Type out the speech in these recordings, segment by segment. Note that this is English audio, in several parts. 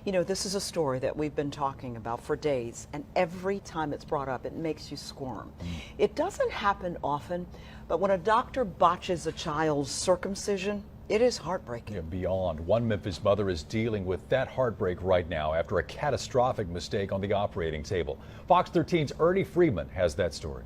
You know, this is a story that we've been talking about for days, and every time it's brought up, it makes you squirm. It doesn't happen often, but when a doctor botches a child's circumcision, it is heartbreaking. Yeah, beyond. One Memphis mother is dealing with that heartbreak right now after a catastrophic mistake on the operating table. Fox 13's Ernie Freeman has that story.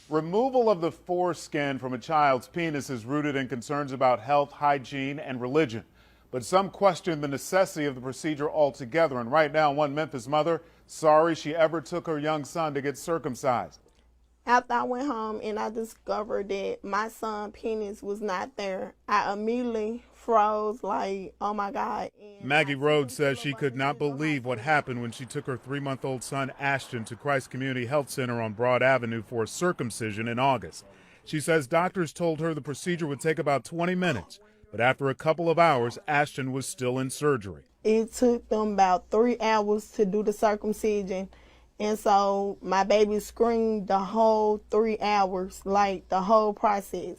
Removal of the foreskin from a child's penis is rooted in concerns about health, hygiene, and religion. But some question the necessity of the procedure altogether. And right now, one Memphis mother sorry she ever took her young son to get circumcised. After I went home and I discovered that my son's penis was not there, I immediately froze like, oh my God. And Maggie Rhodes says she could not believe what happened when she took her 3-month-old son Ashton to Christ Community Health Center on Broad Avenue for a circumcision in August. She says doctors told her the procedure would take about 20 minutes, but after a couple of hours, Ashton was still in surgery. It took them about 3 hours to do the circumcision. And so my baby screamed the whole 3 hours, like the whole process.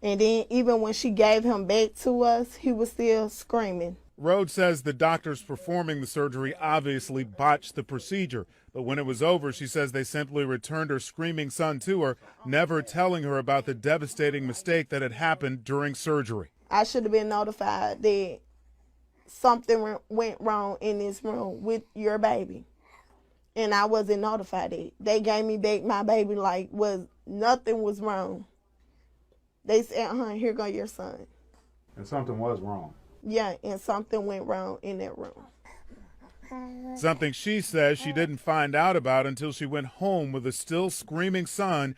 And then even when she gave him back to us, he was still screaming. Rhodes says the doctors performing the surgery obviously botched the procedure. But when it was over, she says they simply returned her screaming son to her, never telling her about the devastating mistake that had happened during surgery. I should have been notified that something went wrong in this room with your baby. And I wasn't notified that. They gave me back my baby like nothing was wrong. They said, here go your son. And something was wrong. Yeah, and something went wrong in that room. Something she says she didn't find out about until she went home with a still screaming son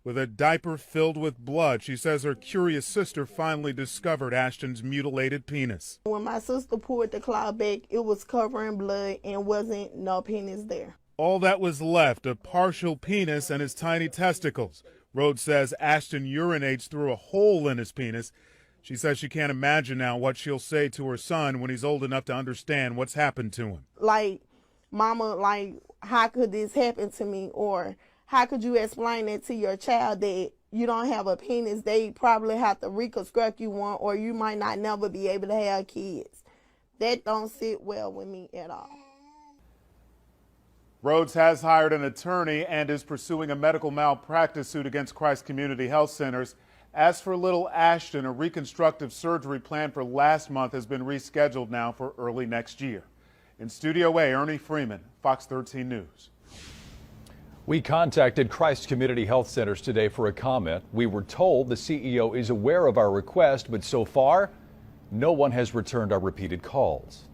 with a diaper filled with blood. She says her curious sister finally discovered Ashton's mutilated penis. When my sister pulled the cloth back, it was covering blood and wasn't no penis there. All that was left, a partial penis and his tiny testicles. Rhodes says Ashton urinates through a hole in his penis. She says she can't imagine now what she'll say to her son when he's old enough to understand what's happened to him. Like, mama, like, how could this happen to me? Or how could you explain it to your child that you don't have a penis? They probably have to reconstruct you one, or you might not never be able to have kids. That don't sit well with me at all. Rhodes has hired an attorney and is pursuing a medical malpractice suit against Christ Community Health Centers. As for little Ashton, a reconstructive surgery planned for last month has been rescheduled now for early next year. In Studio A, Ernie Freeman, Fox 13 News. We contacted Christ Community Health Centers today for a comment. We were told the CEO is aware of our request, but so far, no one has returned our repeated calls.